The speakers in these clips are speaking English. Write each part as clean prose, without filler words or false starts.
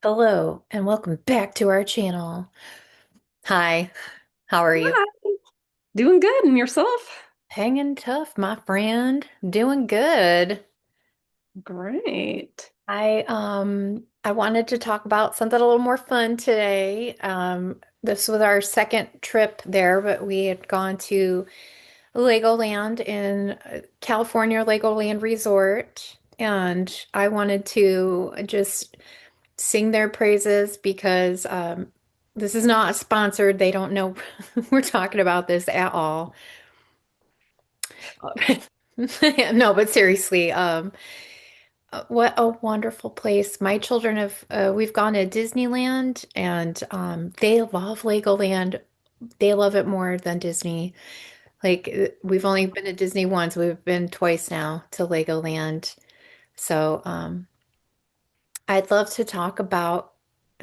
Hello and welcome back to our channel. Hi, how are you? Hi, doing good. And yourself? Hanging tough, my friend. Doing good. Great. I wanted to talk about something a little more fun today. This was our second trip there, but we had gone to Legoland in California, Legoland Resort, and I wanted to just sing their praises because this is not sponsored. They don't know we're talking about this at all. No, but seriously, what a wonderful place. My children have, we've gone to Disneyland and they love Legoland. They love it more than Disney. Like, we've only been to Disney once. We've been twice now to Legoland. So, I'd love to talk about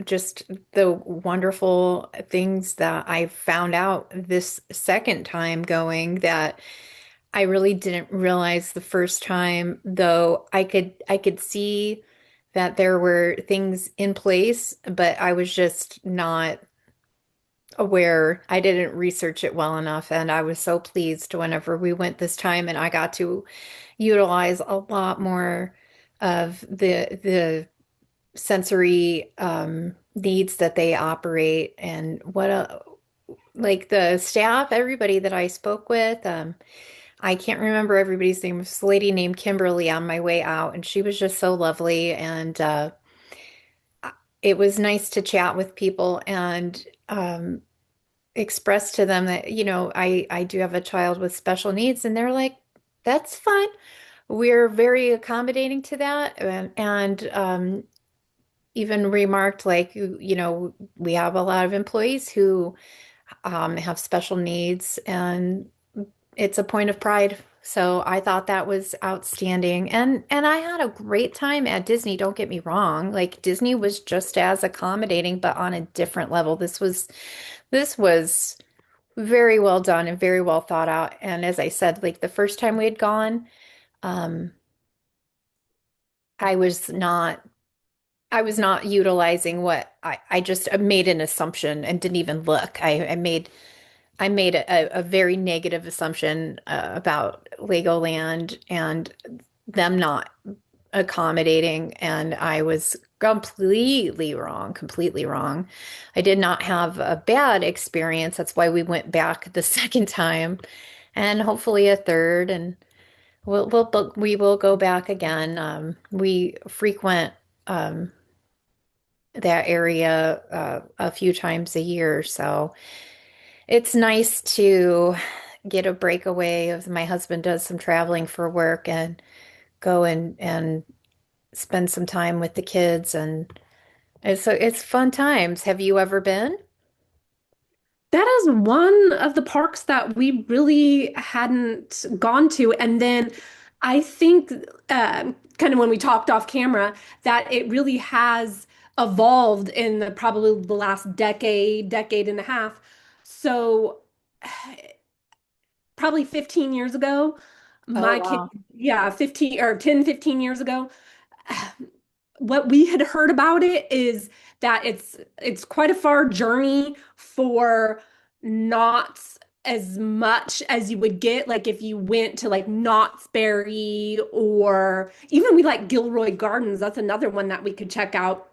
just the wonderful things that I found out this second time going that I really didn't realize the first time, though I could see that there were things in place, but I was just not aware. I didn't research it well enough, and I was so pleased whenever we went this time and I got to utilize a lot more of the sensory needs that they operate and what a like the staff, everybody that I spoke with. I can't remember everybody's name. This lady named Kimberly on my way out, and she was just so lovely. And it was nice to chat with people and express to them that, I do have a child with special needs, and they're like, that's fine. We're very accommodating to that. And even remarked, like, we have a lot of employees who have special needs, and it's a point of pride. So I thought that was outstanding. And I had a great time at Disney, don't get me wrong. Like, Disney was just as accommodating, but on a different level. This was very well done and very well thought out. And as I said, like the first time we had gone, um, I was not I was not utilizing what I just made an assumption and didn't even look. I made a very negative assumption about Legoland and them not accommodating, and I was completely wrong, completely wrong. I did not have a bad experience. That's why we went back the second time, and hopefully a third, and we will go back again. We frequent um, that area a few times a year, so. It's nice to get a breakaway. As my husband does some traveling for work and go and spend some time with the kids, and so it's fun times. Have you ever been? That is one of the parks that we really hadn't gone to. And then I think, kind of when we talked off camera, that it really has evolved in probably the last decade, decade and a half. So probably 15 years ago, Oh, my kid, wow. yeah, 15 or 10, 15 years ago, what we had heard about it is that it's quite a far journey for not as much as you would get like if you went to like Knott's Berry or even we like Gilroy Gardens. That's another one that we could check out,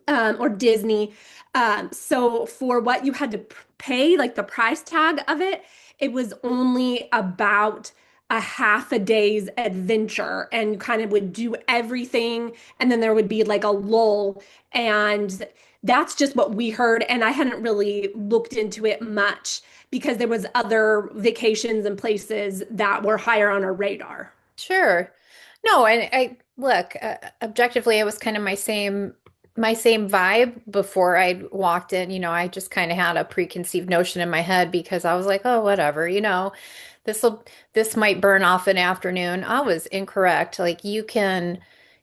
or Disney. So for what you had to pay, like the price tag of it, it was only about a half a day's adventure, and you kind of would do everything, and then there would be like a lull, and that's just what we heard. And I hadn't really looked into it much because there was other vacations and places that were higher on our radar. Sure. No, and I look, objectively, it was kind of my same vibe before I walked in. I just kind of had a preconceived notion in my head because I was like, oh, whatever, this might burn off an afternoon. I was incorrect. Like, you can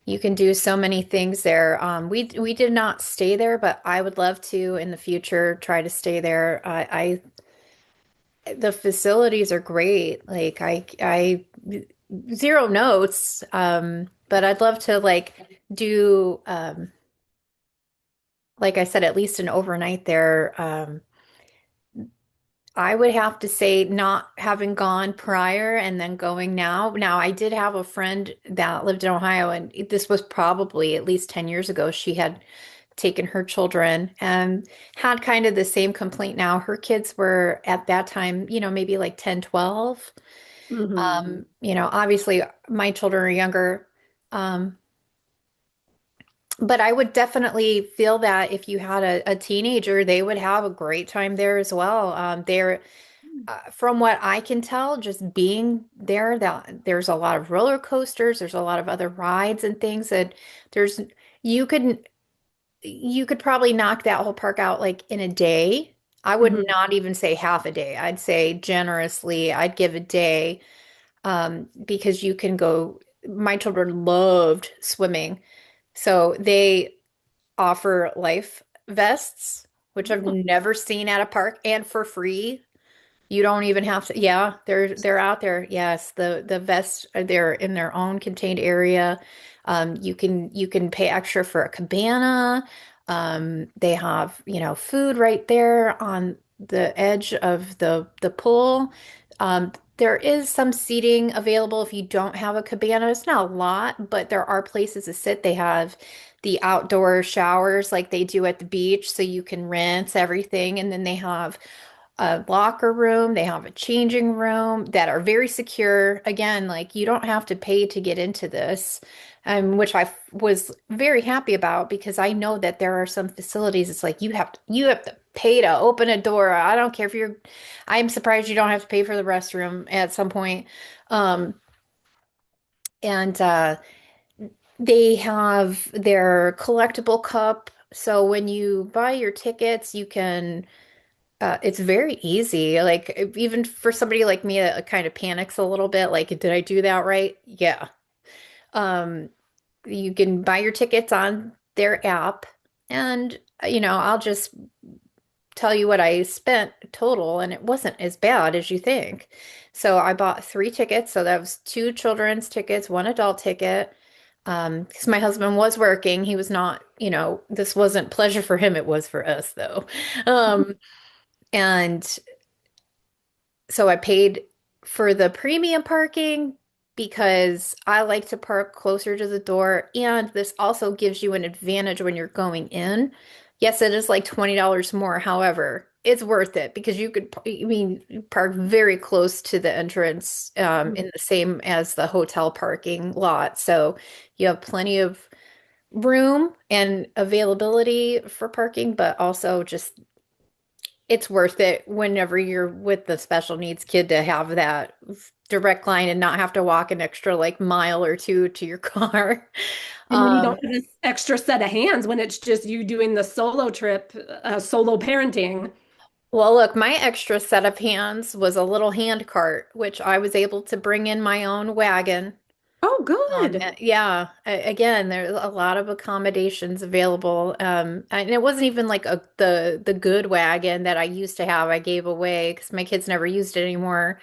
do so many things there. We did not stay there, but I would love to in the future try to stay there. The facilities are great. Like, I zero notes, but I'd love to like do like I said, at least an overnight there. I would have to say not having gone prior and then going now. Now, I did have a friend that lived in Ohio, and this was probably at least 10 years ago. She had taken her children and had kind of the same complaint now. Her kids were at that time, maybe like 10, 12. Hmm. Obviously my children are younger. Um, but I would definitely feel that if you had a teenager, they would have a great time there as well. From what I can tell, just being there, that there's a lot of roller coasters, there's a lot of other rides and things that there's you could you could probably knock that whole park out like in a day. I would Hmm. not even say half a day. I'd say generously, I'd give a day, because you can go. My children loved swimming, so they offer life vests, which I've never seen at a park, and for free. You don't even have to, yeah, they're out there. Yes, the vests are there in their own contained area. You can pay extra for a cabana. They have, food right there on the edge of the pool. There is some seating available if you don't have a cabana. It's not a lot, but there are places to sit. They have the outdoor showers like they do at the beach, so you can rinse everything, and then they have a locker room, they have a changing room that are very secure. Again, like you don't have to pay to get into this, which was very happy about because I know that there are some facilities it's like you have to pay to open a door. I don't care if you're I'm surprised you don't have to pay for the restroom at some point. Um, and They have their collectible cup. So when you buy your tickets, you can it's very easy. Like even for somebody like me that kind of panics a little bit, like, did I do that right? Yeah. Um, you can buy your tickets on their app, and I'll just tell you what I spent total, and it wasn't as bad as you think. So I bought three tickets. So that was two children's tickets, one adult ticket. Because my husband was working, he was not, this wasn't pleasure for him, it was for us though. And So I paid for the premium parking because I like to park closer to the door, and this also gives you an advantage when you're going in. Yes, it is like $20 more. However, it's worth it because you park very close to the entrance, in the same as the hotel parking lot. So you have plenty of room and availability for parking, but also just it's worth it whenever you're with the special needs kid to have that direct line and not have to walk an extra like mile or two to your car. And when you Um, don't have this extra set of hands, when it's just you doing the solo trip, solo parenting. well, look, my extra set of hands was a little hand cart, which I was able to bring in my own wagon. Oh, good. Yeah, again, there's a lot of accommodations available. And it wasn't even like the good wagon that I used to have. I gave away because my kids never used it anymore.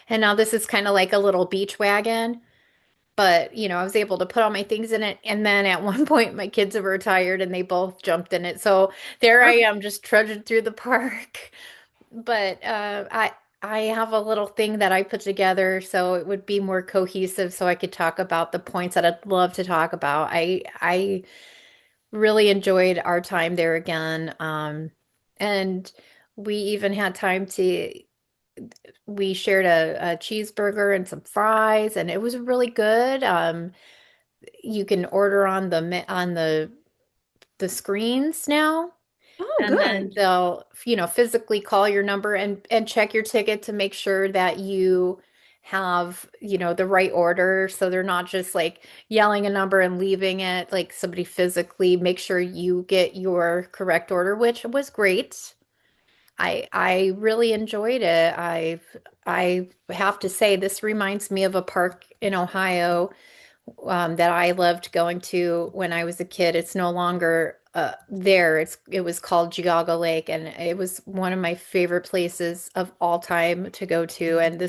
And now this is kind of like a little beach wagon. But, I was able to put all my things in it. And then at one point, my kids were tired and they both jumped in it. So there I Perfect. am just trudging through the park. But I have a little thing that I put together so it would be more cohesive so I could talk about the points that I'd love to talk about. I really enjoyed our time there again. And we even had time to we shared a cheeseburger and some fries, and it was really good. You can order on the screens now, Oh, and then good. they'll, physically call your number and check your ticket to make sure that you have, the right order. So they're not just like yelling a number and leaving it. Like somebody physically make sure you get your correct order, which was great. I really enjoyed it. I have to say this reminds me of a park in Ohio, that I loved going to when I was a kid. It's no longer there. It was called Geauga Lake, and it was one of my favorite places of all time to go to. And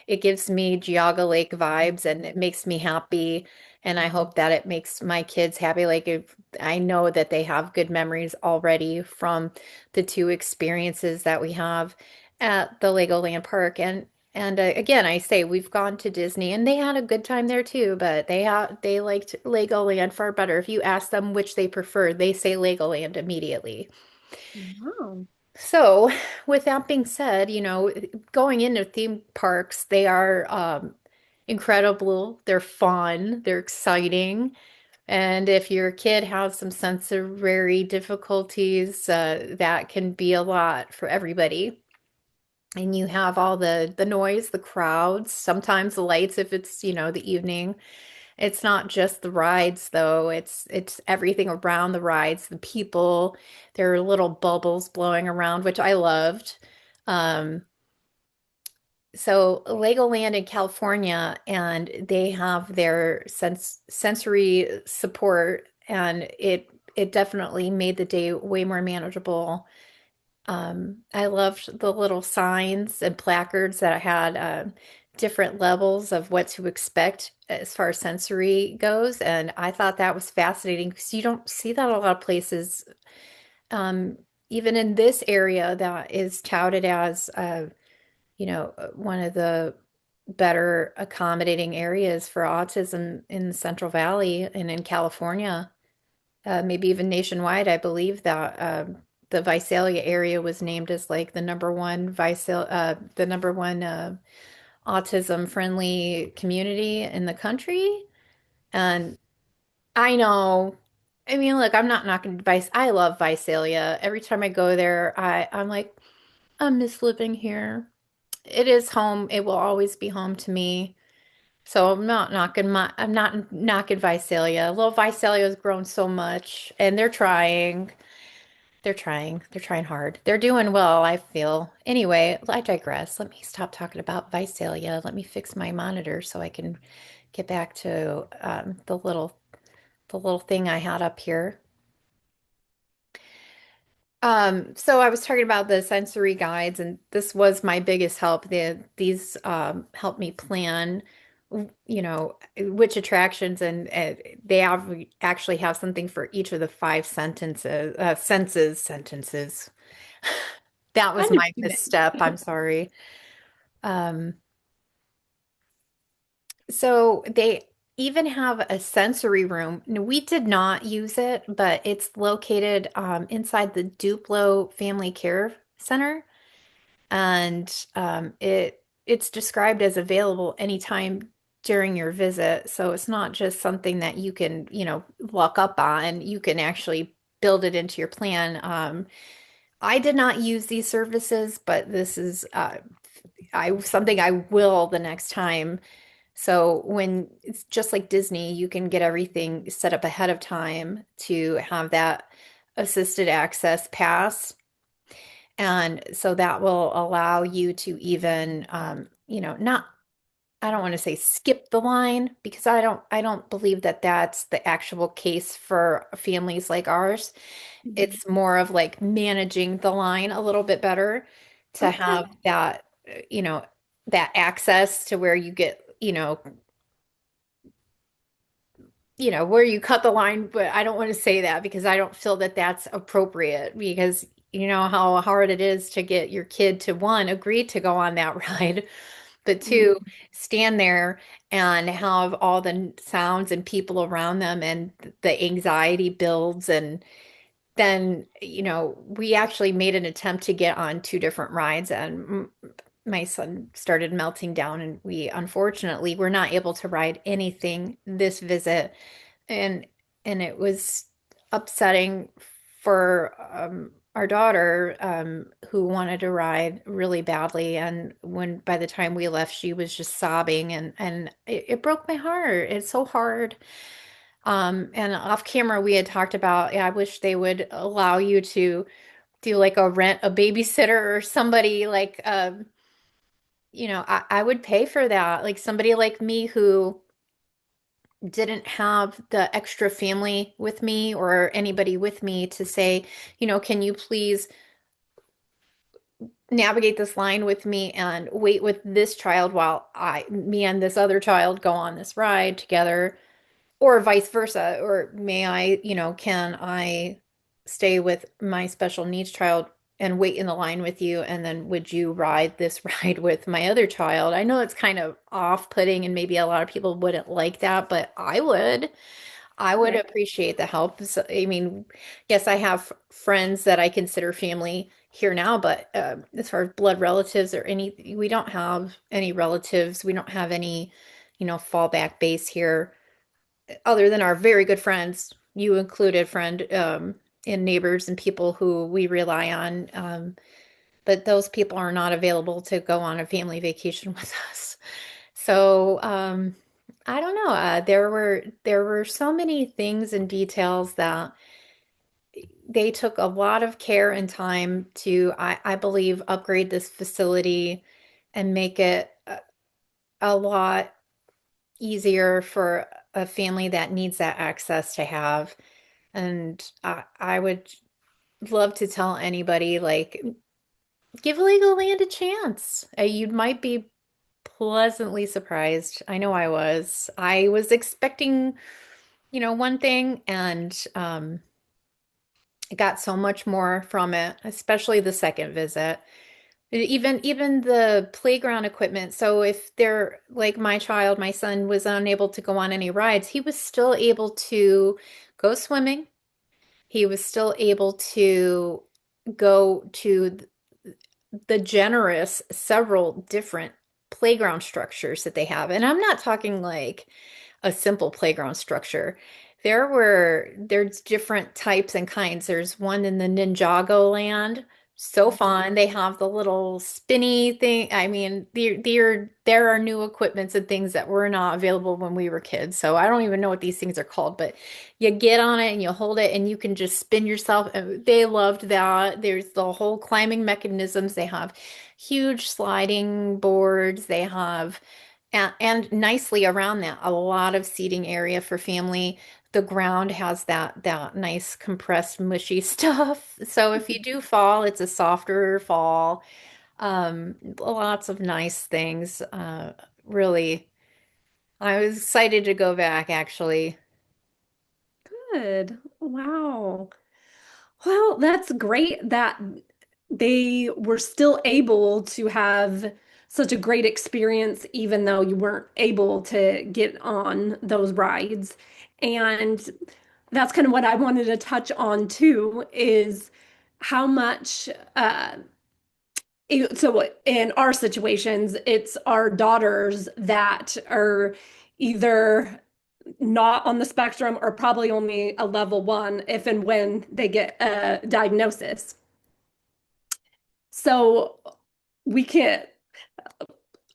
it gives me Geauga Lake vibes, and it makes me happy. And I hope that it makes my kids happy. Like if I know that they have good memories already from the two experiences that we have at the Legoland park. And again, I say we've gone to Disney and they had a good time there too, but they liked Legoland far better. If you ask them which they prefer, they say Legoland immediately. Wow. So, with that being said, going into theme parks, they are incredible. They're fun, they're exciting. And if your kid has some sensory difficulties, that can be a lot for everybody. And you have all the noise, the crowds, sometimes the lights if it's, the evening. It's not just the rides though. It's everything around the rides, the people. There are little bubbles blowing around, which I loved. Um, so Legoland in California, and they have their sensory support, and it definitely made the day way more manageable. I loved the little signs and placards that had different levels of what to expect as far as sensory goes, and I thought that was fascinating because you don't see that a lot of places. Um, Even in this area that is touted as one of the better accommodating areas for autism in the Central Valley and in California, maybe even nationwide. I believe that the Visalia area was named as like the number one autism-friendly community in the country. And I know, I mean, look, I'm not knocking I love Visalia. Every time I go there, I'm like, I miss living here. It is home. It will always be home to me. So I'm not knocking Visalia. Little Visalia has grown so much and they're trying. They're trying. They're trying hard. They're doing well, I feel. Anyway, I digress. Let me stop talking about Visalia. Let me fix my monitor so I can get back to the little thing I had up here. So I was talking about the sensory guides, and this was my biggest help. These help me plan, which attractions, and they actually have something for each of the five sentences. That was Kind of my misstep. student. I'm sorry. Um, so they even have a sensory room. No, we did not use it, but it's located inside the Duplo Family Care Center. And it's described as available anytime during your visit. So it's not just something that you can, walk up on. You can actually build it into your plan. I did not use these services, but this is I something I will the next time. So when it's just like Disney, you can get everything set up ahead of time to have that assisted access pass. And so that will allow you to even, not, I don't want to say skip the line because I don't believe that that's the actual case for families like ours. Mhm. It's more of like managing the line a little bit better to Okay. have that, that access to where you get, where you cut the line, but I don't want to say that because I don't feel that that's appropriate because you know how hard it is to get your kid to one, agree to go on that ride, but two, Mhm. stand there and have all the sounds and people around them and the anxiety builds. And then, we actually made an attempt to get on two different rides and my son started melting down and we unfortunately were not able to ride anything this visit and it was upsetting for our daughter who wanted to ride really badly. And when by the time we left, she was just sobbing, and it broke my heart. It's so hard. And off camera, we had talked about, yeah, I wish they would allow you to do like a babysitter or somebody like, I would pay for that. Like somebody like me who didn't have the extra family with me or anybody with me to say, can you please navigate this line with me and wait with this child while me and this other child go on this ride together. or vice versa, or may I, can I stay with my special needs child and wait in the line with you, and then would you ride this ride with my other child? I know it's kind of off-putting and maybe a lot of people wouldn't like that, but I would. I would Right. appreciate the help. So, I mean, yes, I have friends that I consider family here now, but as far as blood relatives or any, we don't have any relatives. We don't have any, fallback base here other than our very good friends, you included, friend, and neighbors and people who we rely on. But those people are not available to go on a family vacation with us. So, I don't know. There were so many things and details that they took a lot of care and time to, I believe, upgrade this facility and make it a lot easier for a family that needs that access to have. And I would love to tell anybody, like, give Legoland a chance. You might be pleasantly surprised. I know I was. I was expecting, one thing, and I got so much more from it, especially the second visit. Even the playground equipment. So if they're like my child, my son was unable to go on any rides, he was still able to go swimming. He was still able to go to the generous several different playground structures that they have. And I'm not talking like a simple playground structure. There's different types and kinds. There's one in the Ninjago land. So fun. They have the little spinny thing. I mean, there are new equipments and things that were not available when we were kids. So I don't even know what these things are called, but you get on it and you hold it and you can just spin yourself. And they loved that. There's the whole climbing mechanisms. They have huge sliding boards. They have and nicely around that, a lot of seating area for family. The ground has that nice compressed mushy stuff. So if you do fall, it's a softer fall. Lots of nice things. Really, I was excited to go back actually. Good. Wow. Well, that's great that they were still able to have such a great experience, even though you weren't able to get on those rides. And that's kind of what I wanted to touch on too, is how much, so in our situations, it's our daughters that are either not on the spectrum or probably only a level one if and when they get a diagnosis. So we can,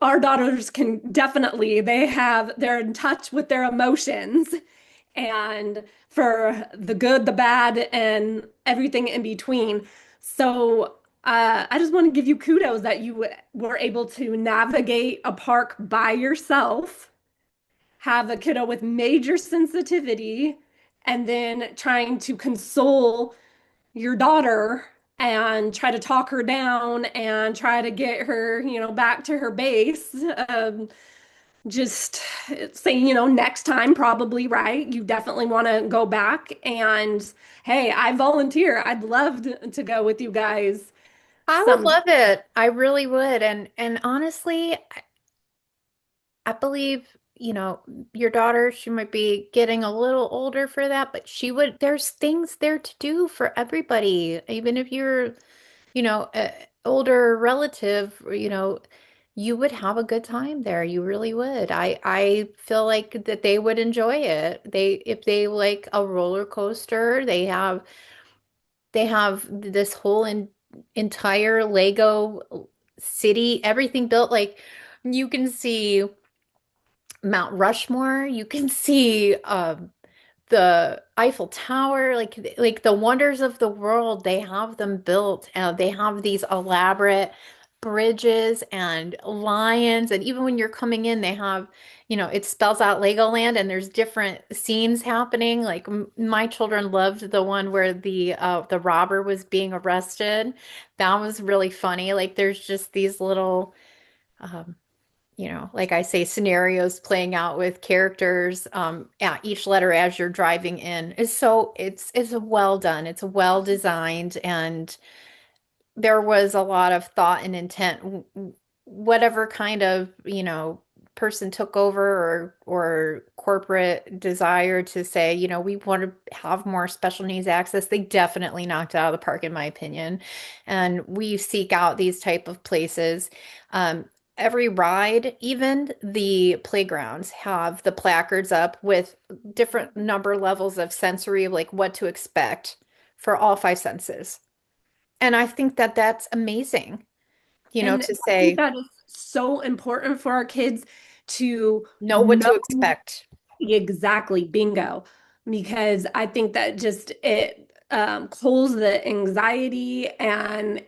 our daughters can definitely, they're in touch with their emotions and for the good, the bad, and everything in between. So I just want to give you kudos that you were able to navigate a park by yourself, have a kiddo with major sensitivity, and then trying to console your daughter and try to talk her down and try to get her, back to her base. Just saying, next time, probably, right? You definitely want to go back. And hey, I volunteer. I'd love to go with you guys I would some. love it. I really would. And honestly, I believe, your daughter, she might be getting a little older for that, but there's things there to do for everybody. Even if you're, a older relative, you would have a good time there. You really would. I feel like that they would enjoy it. If they like a roller coaster, they have this whole entire Lego city, everything built like you can see Mount Rushmore, you can see the Eiffel Tower, like the wonders of the world. They have them built, and they have these elaborate bridges and lions. And even when you're coming in, they have, it spells out Legoland, and there's different scenes happening. Like my children loved the one where the robber was being arrested. That was really funny. Like there's just these little um, like I say, scenarios playing out with characters, yeah, each letter as you're driving in is so it's well done. It's well designed, and there was a lot of thought and intent. Whatever kind of, person took over, or corporate desire to say, we want to have more special needs access, they definitely knocked it out of the park, in my opinion. And we seek out these type of places. Um, every ride, even the playgrounds, have the placards up with different number levels of sensory, like what to expect for all five senses. And I think that that's amazing, And to I think say, that is so important for our kids to know what know to expect. exactly, bingo, because I think that just it culls the anxiety and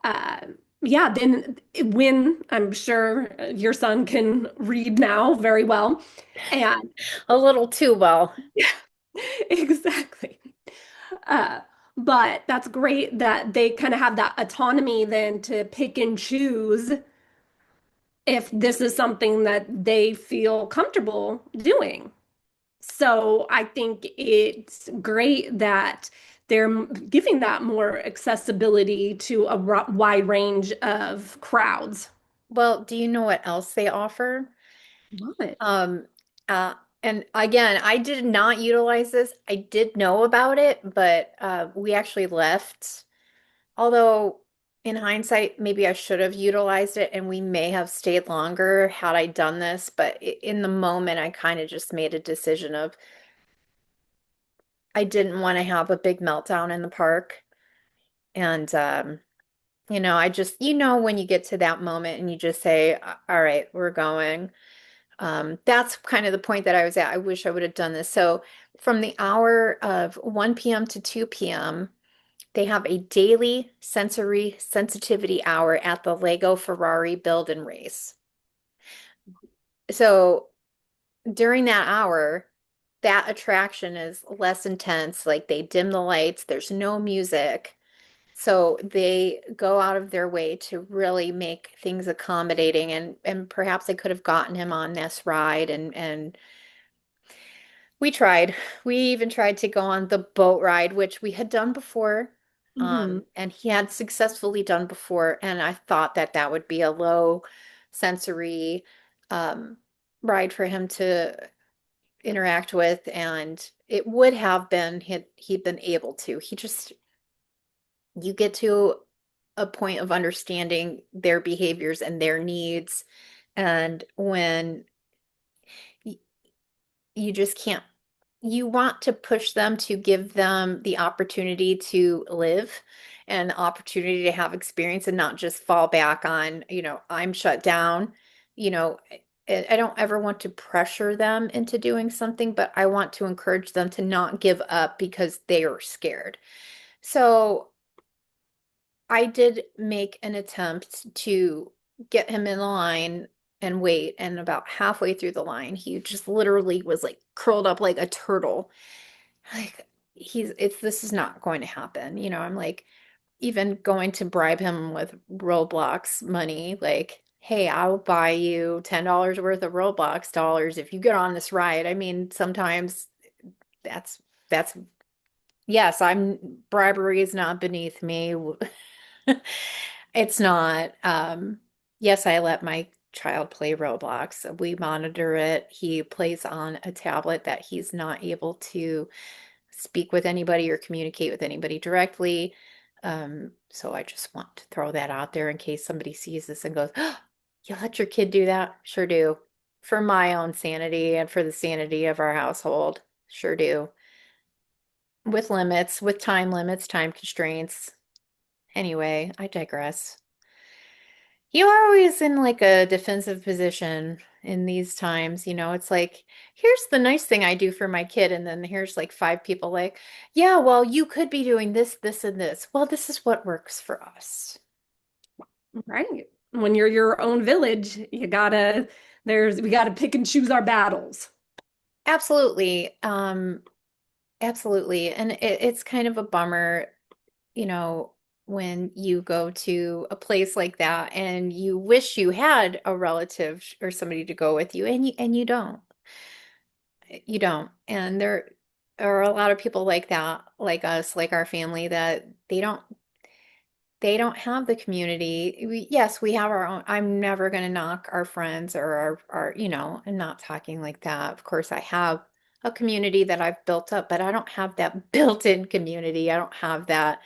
uh, yeah, then when I'm sure your son can read now very well. And A little too well. exactly. Uh, but that's great that they kind of have that autonomy then to pick and choose if this is something that they feel comfortable doing. So I think it's great that they're giving that more accessibility to a wide range of crowds. Well, do you know what else they offer? What? Um, uh, and again, I did not utilize this. I did know about it, but we actually left. Although, in hindsight, maybe I should have utilized it and we may have stayed longer had I done this. But in the moment, I kind of just made a decision of I didn't want to have a big meltdown in the park. And I just, when you get to that moment and you just say, all right, we're going. That's kind of the point that I was at. I wish I would have done this. So from the hour of 1 p.m. to 2 p.m., they have a daily sensory sensitivity hour at the Lego Ferrari build and race. So during that hour, that attraction is less intense. Like they dim the lights, there's no music. So they go out of their way to really make things accommodating, and perhaps they could have gotten him on this ride, and we tried. We even tried to go on the boat ride, which we had done before. Hmm. And he had successfully done before, and I thought that that would be a low sensory um, ride for him to interact with, and it would have been he'd been able to. He just you get to a point of understanding their behaviors and their needs. And when y- you just can't, you want to push them to give them the opportunity to live and the opportunity to have experience and not just fall back on, I'm shut down. You know, I don't ever want to pressure them into doing something, but I want to encourage them to not give up because they are scared. So I did make an attempt to get him in the line and wait, and about halfway through the line, he just literally was like curled up like a turtle. Like this is not going to happen. I'm like even going to bribe him with Roblox money, like, hey, I'll buy you $10 worth of Roblox dollars if you get on this ride. I mean, sometimes that's yes, bribery is not beneath me. It's not. Yes, I let my child play Roblox. We monitor it. He plays on a tablet that he's not able to speak with anybody or communicate with anybody directly. So I just want to throw that out there in case somebody sees this and goes, oh, you let your kid do that? Sure do. For my own sanity and for the sanity of our household. Sure do. With limits, with time limits, time constraints. Anyway, I digress. You are always in like a defensive position in these times. It's like, here's the nice thing I do for my kid. And then here's like five people like, yeah, well, you could be doing this, this, and this. Well, this is what works for us. Right. When you're your own village, we gotta pick and choose our battles. Absolutely. Absolutely. And it's kind of a bummer, you know. when you go to a place like that and you wish you had a relative or somebody to go with you and you don't. You don't. And there are a lot of people like that, like us, like our family that they don't have the community. Yes, we have our own. I'm never going to knock our friends or I'm not talking like that. Of course, I have a community that I've built up, but I don't have that built-in community. I don't have that.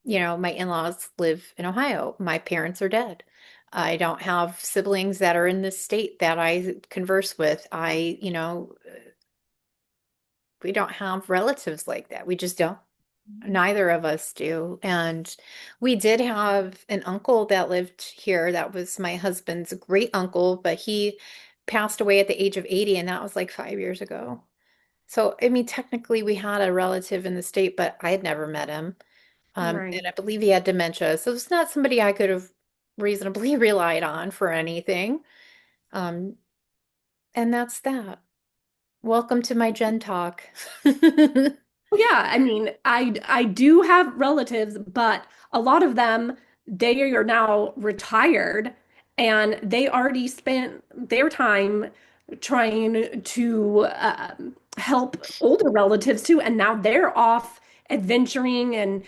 My in-laws live in Ohio. My parents are dead. I don't have siblings that are in this state that I converse with. We don't have relatives like that. We just don't. Neither of us do. And we did have an uncle that lived here. That was my husband's great uncle, but he passed away at the age of 80, and that was like 5 years ago. So, I mean, technically, we had a relative in the state, but I had never met him. Right. And I believe he had dementia. So it's not somebody I could have reasonably relied on for anything. Um, and that's that. Welcome to my Gen Talk. Yeah, I mean, I do have relatives, but a lot of them they are now retired and they already spent their time trying to help older relatives too, and now they're off adventuring and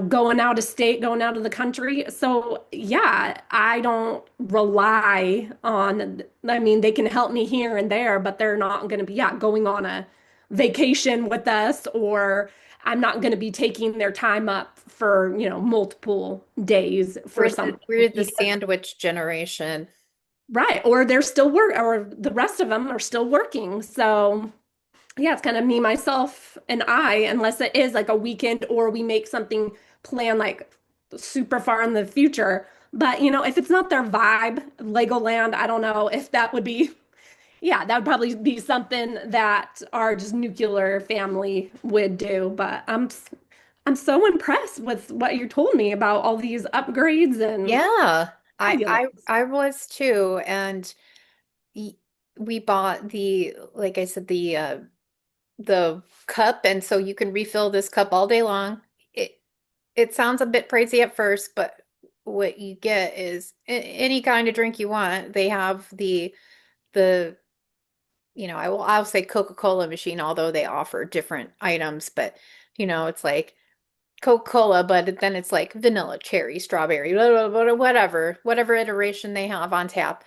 going out of state, going out of the country. So yeah, I don't rely on. I mean, they can help me here and there, but they're not going to be going on a vacation with us, or I'm not going to be taking their time up for, multiple days for We're the something we're the because, sandwich generation. right, or they're still work, or the rest of them are still working. So, yeah, it's kind of me, myself, and I, unless it is like a weekend or we make something plan like super far in the future. But, if it's not their vibe, Legoland, I don't know if that would be, yeah, that would probably be something that our just nuclear family would do. But I'm so impressed with what you told me about all these upgrades and Yeah, I fabulous. I I was too, and y- we bought like I said, the cup, and so you can refill this cup all day long. It sounds a bit pricey at first, but what you get is any kind of drink you want. They have the I'll say Coca-Cola machine, although they offer different items, but it's like Coca-Cola, but then it's like vanilla, cherry, strawberry, blah, blah, blah, whatever iteration they have on tap.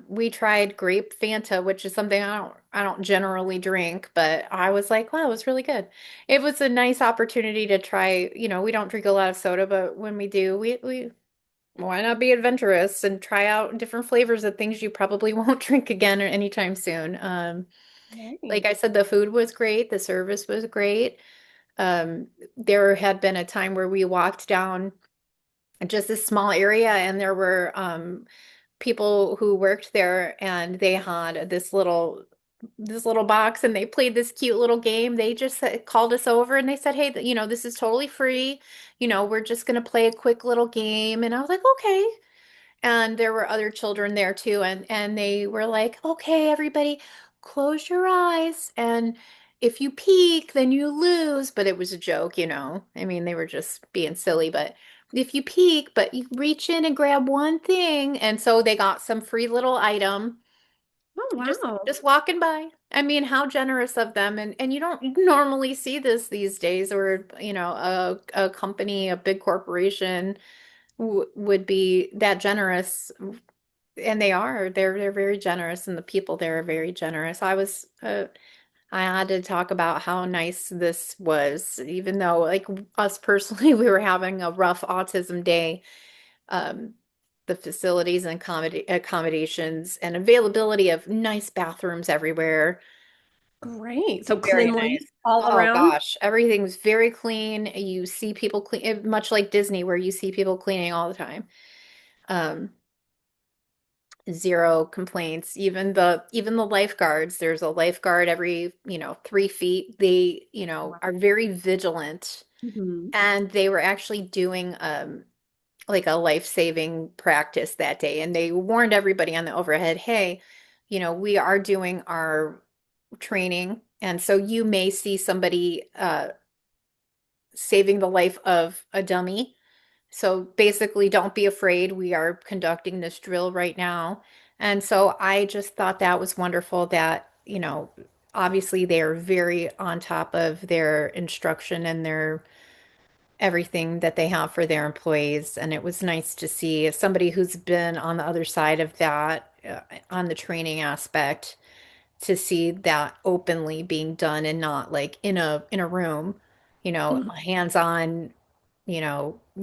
We tried grape Fanta, which is something I don't generally drink, but I was like, wow, it was really good. It was a nice opportunity to try, we don't drink a lot of soda, but when we do, we why not be adventurous and try out different flavors of things you probably won't drink again or anytime soon. Like Right. I said, the food was great, the service was great. There had been a time where we walked down just a small area and there were people who worked there and they had this little box and they played this cute little game. They just called us over and they said, "Hey, this is totally free. We're just going to play a quick little game." And I was like, "Okay." And there were other children there too, and they were like, "Okay, everybody, close your eyes, and if you peek, then you lose." But it was a joke. I mean, they were just being silly, but if you peek, but you reach in and grab one thing, and so they got some free little item Oh, just wow. just walking by. I mean, how generous of them, and you don't normally see this these days, or a company, a big corporation would be that generous, and they are. They're very generous, and the people there are very generous. I had to talk about how nice this was, even though, like us personally, we were having a rough autism day. Um, the facilities and accommodations and availability of nice bathrooms everywhere. Great. So Very cleanly nice. all Oh around. gosh, everything's very clean. You see people clean, much like Disney, where you see people cleaning all the time. Um, Zero complaints. Even the lifeguards, there's a lifeguard every 3 feet. They Wow. are very vigilant, Mhm. and they were actually doing like a life-saving practice that day, and they warned everybody on the overhead, hey, we are doing our training, and so you may see somebody saving the life of a dummy. So basically, don't be afraid. We are conducting this drill right now. And so I just thought that was wonderful that, obviously they are very on top of their instruction and their everything that they have for their employees. And it was nice to see somebody who's been on the other side of that, on the training aspect, to see that openly being done and not like in a room, hands-on,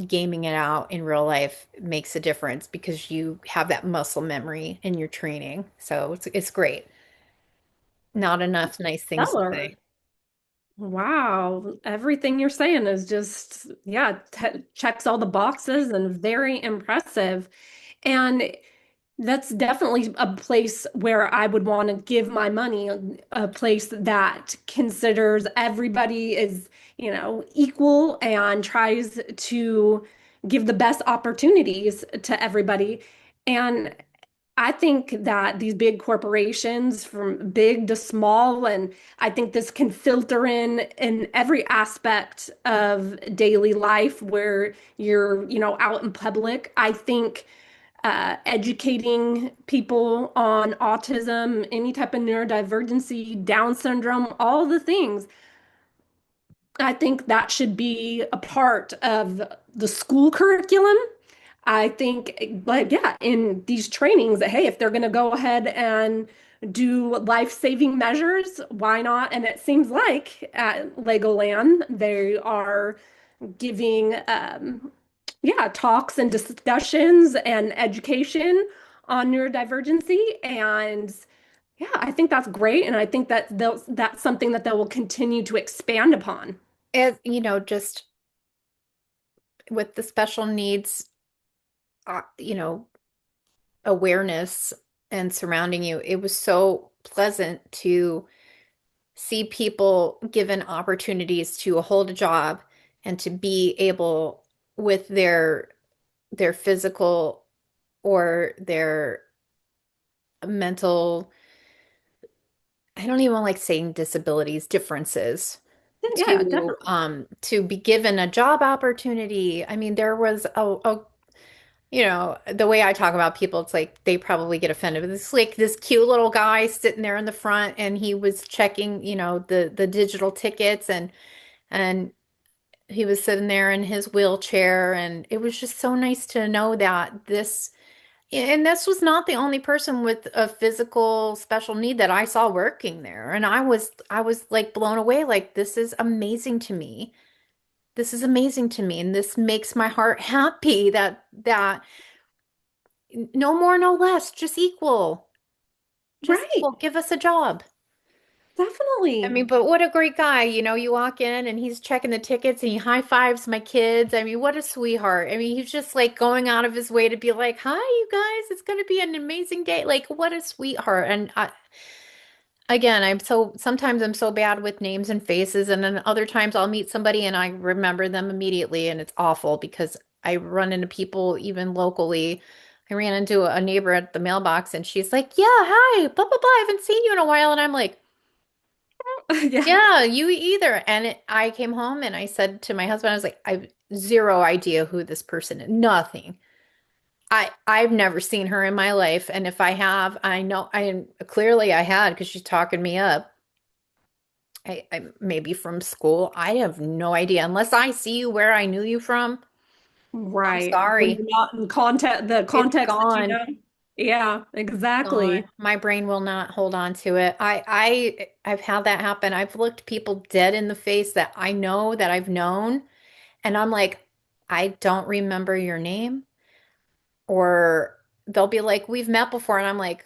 gaming it out in real life makes a difference because you have that muscle memory in your training. So it's great. Not enough nice things to say. Stellar. Wow, everything you're saying is just, yeah, checks all the boxes and very impressive. And that's definitely a place where I would want to give my money, a place that considers everybody is, equal and tries to give the best opportunities to everybody. And I think that these big corporations, from big to small, and I think this can filter in every aspect of daily life where you're, out in public. I think educating people on autism, any type of neurodivergency, Down syndrome, all the things, I think that should be a part of the school curriculum. I think, like, yeah, in these trainings, that, hey, if they're going to go ahead and do life-saving measures, why not? And it seems like at Legoland, they are giving, yeah, talks and discussions and education on neurodivergency. And yeah, I think that's great. And I think that that's something that they will continue to expand upon. Just with the special needs, uh, you know, awareness and surrounding you, it was so pleasant to see people given opportunities to hold a job and to be able with their physical or their mental, I don't even like saying disabilities, differences, Yeah, definitely. to be given a job opportunity. I mean, there was the way I talk about people, it's like they probably get offended. But it's like this cute little guy sitting there in the front, and he was checking, the digital tickets, and he was sitting there in his wheelchair, and it was just so nice to know that this was not the only person with a physical special need that I saw working there. And I was like blown away, like this is amazing to me. This is amazing to me, and this makes my heart happy that no more, no less, just equal. Just Right. equal. Give us a job. I Definitely. mean, but what a great guy. You walk in and he's checking the tickets and he high fives my kids. I mean, what a sweetheart. I mean, he's just like going out of his way to be like, "Hi, you guys. It's going to be an amazing day." Like, what a sweetheart. And again, sometimes I'm so bad with names and faces, and then other times I'll meet somebody and I remember them immediately, and it's awful because I run into people even locally. I ran into a neighbor at the mailbox and she's like, "Yeah, hi, blah blah blah. I haven't seen you in a while." And I'm like, Yeah. "Yeah, you either." And I came home and I said to my husband, I was like, "I've zero idea who this person is. Nothing. I've never seen her in my life, and if I have, I know I clearly I had because she's talking me up. I maybe from school. I have no idea unless I see you where I knew you from. I'm Right. When sorry. you're not in context, the It's context that you gone. know. Yeah, Gone. exactly. My brain will not hold on to it. I've had that happen. I've looked people dead in the face that I know that I've known, and I'm like, I don't remember your name. Or they'll be like, we've met before, and I'm like,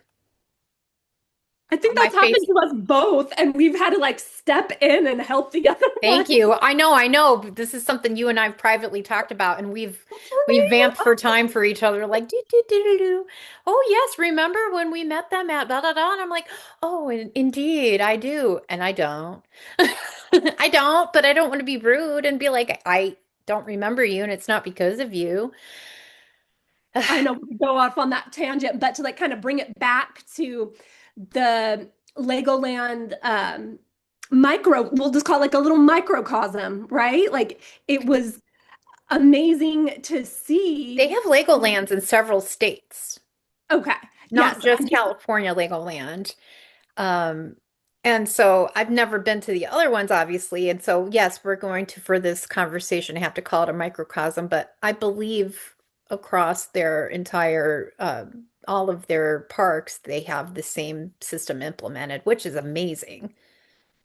I think my that's happened face. to us both, and we've had to like step in and help the other one. Thank you. I know. This is something you and I've privately talked about, and What's her we've name? vamped for time for each other, like do do do do do. Oh yes, remember when we met them at blah blah blah? And I'm like, oh, indeed, I do, and I don't. I don't, but I don't want to be rude and be like, I don't remember you, and it's not because of you. I know we could go off on that tangent, but to like kind of bring it back to the Legoland we'll just call it like a little microcosm, right? Like it was amazing to They see. have Legolands in several states, Okay. not Yes. just California Legoland. Um, and so I've never been to the other ones, obviously. And so, yes, we're going to, for this conversation, have to call it a microcosm, but I believe across their entire, all of their parks, they have the same system implemented, which is amazing.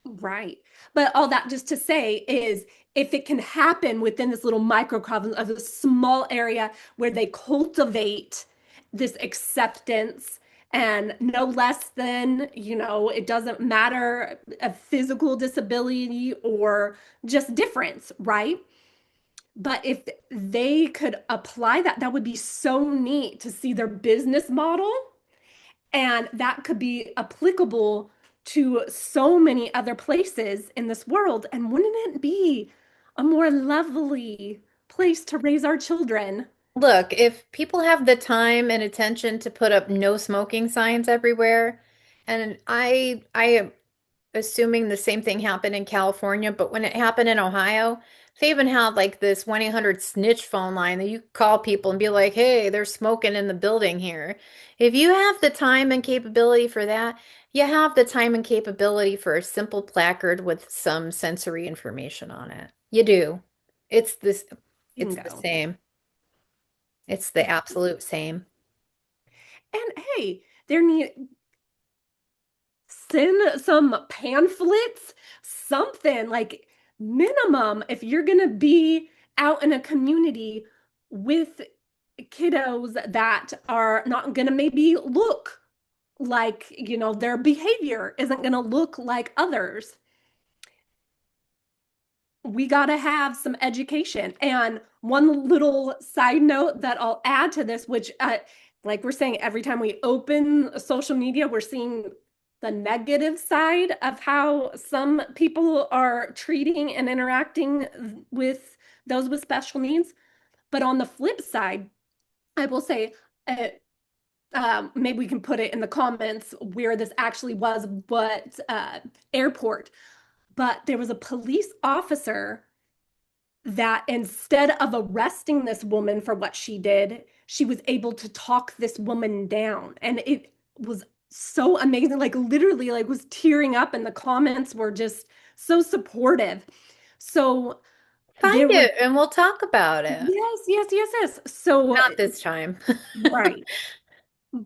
Right. But all that just to say is if it can happen within this little microcosm of a small area where they cultivate this acceptance and no less than, it doesn't matter a physical disability or just difference, right? But if they could apply that, that would be so neat to see their business model and that could be applicable to so many other places in this world. And wouldn't it be a more lovely place to raise our children? Look, if people have the time and attention to put up no smoking signs everywhere, and I am assuming the same thing happened in California, but when it happened in Ohio, they even had like this 1-800 snitch phone line that you call people and be like, "Hey, they're smoking in the building here." If you have the time and capability for that, you have the time and capability for a simple placard with some sensory information on it. You do. It's this, it's the Bingo. same. It's the absolute same. And hey, there need send some pamphlets, something like minimum if you're gonna be out in a community with kiddos that are not gonna maybe look like, their behavior isn't going to look like others. We got to have some education. And one little side note that I'll add to this, which, like we're saying, every time we open social media, we're seeing the negative side of how some people are treating and interacting with those with special needs. But on the flip side, I will say, maybe we can put it in the comments where this actually was, what airport. But there was a police officer that instead of arresting this woman for what she did, she was able to talk this woman down. And it was so amazing. Like literally, like was tearing up, and the comments were just so supportive. So Find there was it and we'll talk about it. yes, yes, yes, yes. So Not this time. right.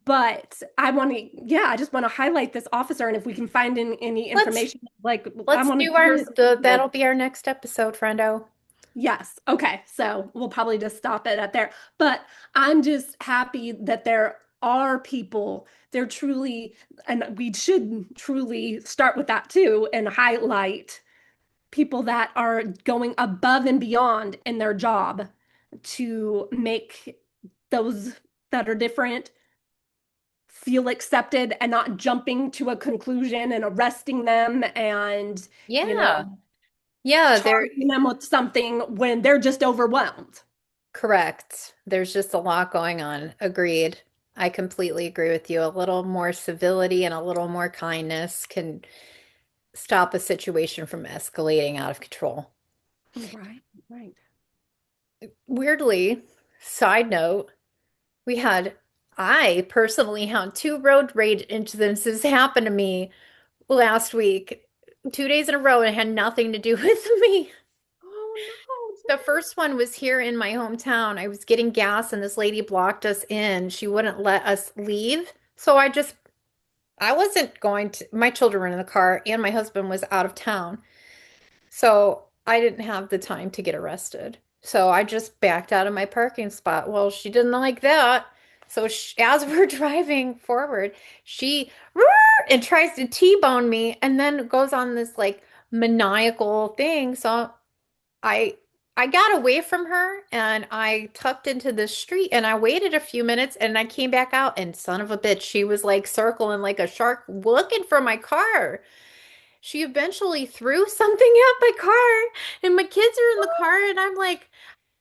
But I want to, yeah, I just want to highlight this officer. And if we can find any Let's information, like I let's want to do hear our some that'll people. be our next episode, friendo. Yes. Okay. So we'll probably just stop it at there. But I'm just happy that there are people, they're truly, and we should truly start with that too and highlight people that are going above and beyond in their job to make those that are different feel accepted and not jumping to a conclusion and arresting them and, you Yeah. know, Yeah, they're charging them with something when they're just overwhelmed. correct. There's just a lot going on. Agreed. I completely agree with you. A little more civility and a little more kindness can stop a situation from escalating out of control. Right, right. Weirdly, side note, we had I personally had two road rage incidences happen to me last week, 2 days in a row, and it had nothing to do with me. Oh no, The first one was here in my hometown. I was getting gas and this lady blocked us in. She wouldn't let us leave. So I wasn't going to, my children were in the car and my husband was out of town. So I didn't have the time to get arrested. So I just backed out of my parking spot. Well, she didn't like that. So as we're driving forward, she and tries to T-bone me and then goes on this like maniacal thing. So I I got away from her and I tucked into the street and I waited a few minutes and I came back out and son of a bitch, she was like circling like a shark looking for my car. She eventually threw something at my car and my kids are in the car and I'm like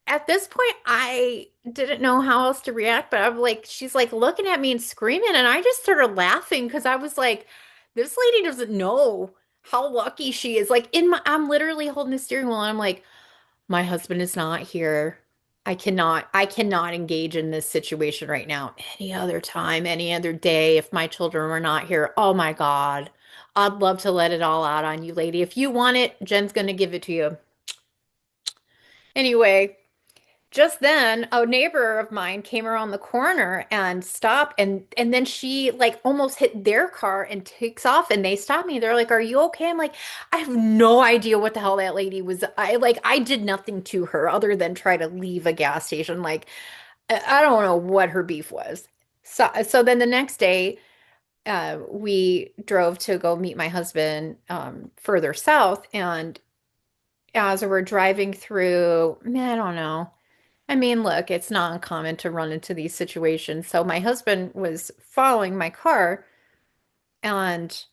at this point I didn't know how else to react, but I'm like she's like looking at me and screaming and I just started laughing because I was like this lady doesn't know how lucky she is. Like I'm literally holding the steering wheel and I'm like, my husband is not here. I cannot engage in this situation right now. Any other time, any other day, if my children were not here, oh my God, I'd love to let it all out on you, lady. If you want it, Jen's gonna give it to you. Anyway, just then, a neighbor of mine came around the corner and stopped, and then she like almost hit their car and takes off, and they stopped me. They're like, "Are you okay?" I'm like, "I have no idea what the hell that lady was. I did nothing to her other than try to leave a gas station. Like I don't know what her beef was." So then the next day, we drove to go meet my husband further south, and as we're driving through, man, I don't know. I mean, look, it's not uncommon to run into these situations. So my husband was following my car and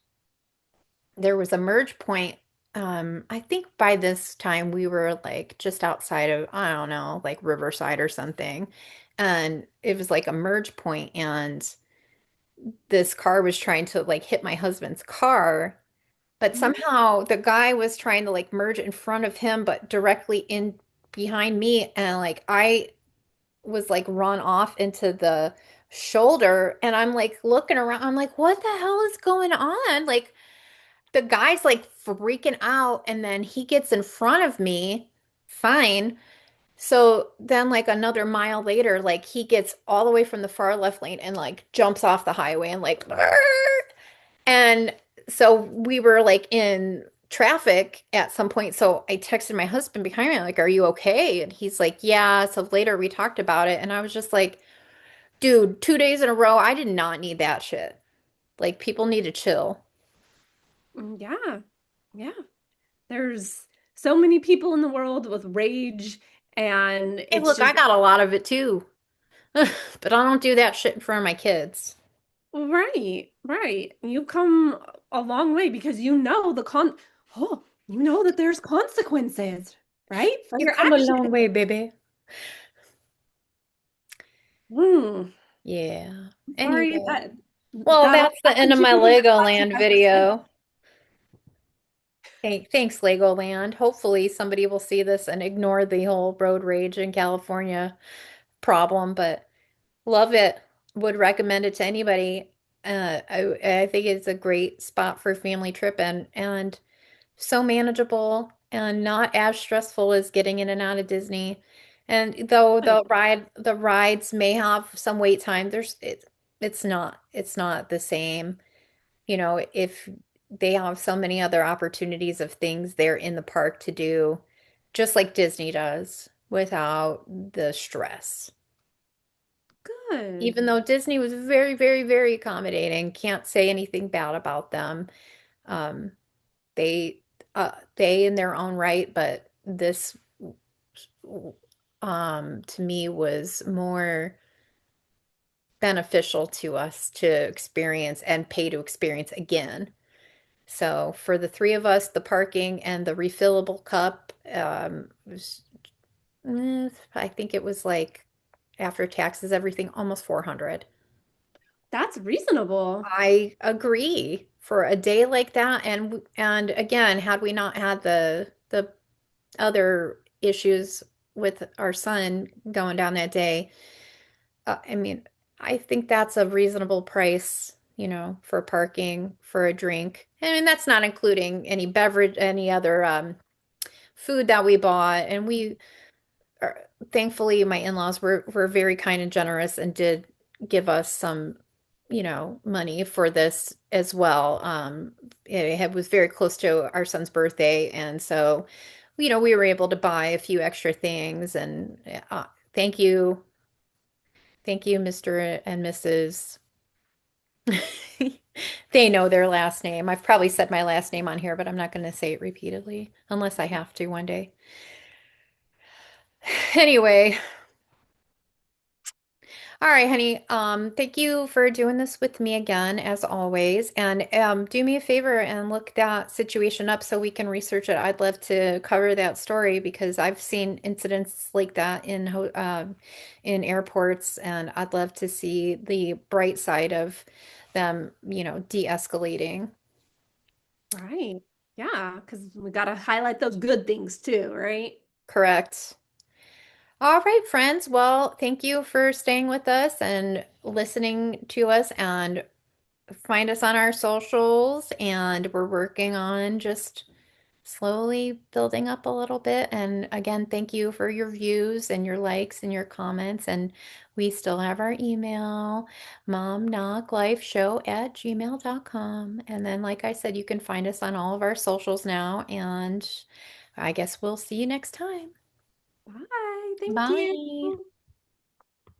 there was a merge point. I think by this time we were like just outside of, I don't know, like Riverside or something. And it was like a merge point and this car was trying to like hit my husband's car, but Mhm. somehow the guy was trying to like merge in front of him, but directly in behind me. And like I was like run off into the shoulder and I'm like looking around. I'm like, what the hell is going on? Like the guy's like freaking out and then he gets in front of me. Fine. So then like another mile later, like he gets all the way from the far left lane and like jumps off the highway and like and so we were like in traffic at some point. So I texted my husband behind me, like, are you okay? And he's like, yeah. So later we talked about it. And I was just like, dude, 2 days in a row, I did not need that shit. Like, people need to chill. Yeah. Yeah. There's so many people in the world with rage, and Hey, it's look, I just got a lot of it too. But I don't do that shit in front of my kids. right, right. You've come a long way because you know that there's consequences, right? For You your come a action. long way, baby. Hmm. Yeah. Sorry Anyway. that Well, that all that's the end happened of to my you. I'm glad you Legoland guys are safe. video. Thanks, Legoland. Hopefully, somebody will see this and ignore the whole road rage in California problem, but love it. Would recommend it to anybody. I think it's a great spot for a family trip and so manageable and not as stressful as getting in and out of Disney. And though Good. the rides may have some wait time, it's not the same. You know, if they have so many other opportunities of things there in the park to do, just like Disney does, without the stress. Good. Even though Disney was very, very, very accommodating, can't say anything bad about them. Um, they they in their own right, but this to me was more beneficial to us to experience and pay to experience again. So for the three of us, the parking and the refillable cup was, I think it was like after taxes, everything almost 400. That's reasonable. I agree for a day like that, and again, had we not had the other issues with our son going down that day, I mean, I think that's a reasonable price, for parking for a drink. I mean, that's not including any beverage, any other food that we bought, and we are, thankfully my in-laws were very kind and generous and did give us some, money for this as well. Was very close to our son's birthday, and so, we were able to buy a few extra things, and thank you, Mr. and Mrs. They know their last name. I've probably said my last name on here, but I'm not going to say it repeatedly unless I have to one day. Anyway, all right, honey. Thank you for doing this with me again, as always. And do me a favor and look that situation up so we can research it. I'd love to cover that story because I've seen incidents like that in airports, and I'd love to see the bright side of them, de-escalating. Right. Yeah, because we got to highlight those good things too, right? Correct. All right, friends. Well, thank you for staying with us and listening to us, and find us on our socials. And we're working on just slowly building up a little bit. And again, thank you for your views and your likes and your comments. And we still have our email, momknocklifeshow@gmail.com. And then, like I said, you can find us on all of our socials now. And I guess we'll see you next time. Bye. Thank Bye. you.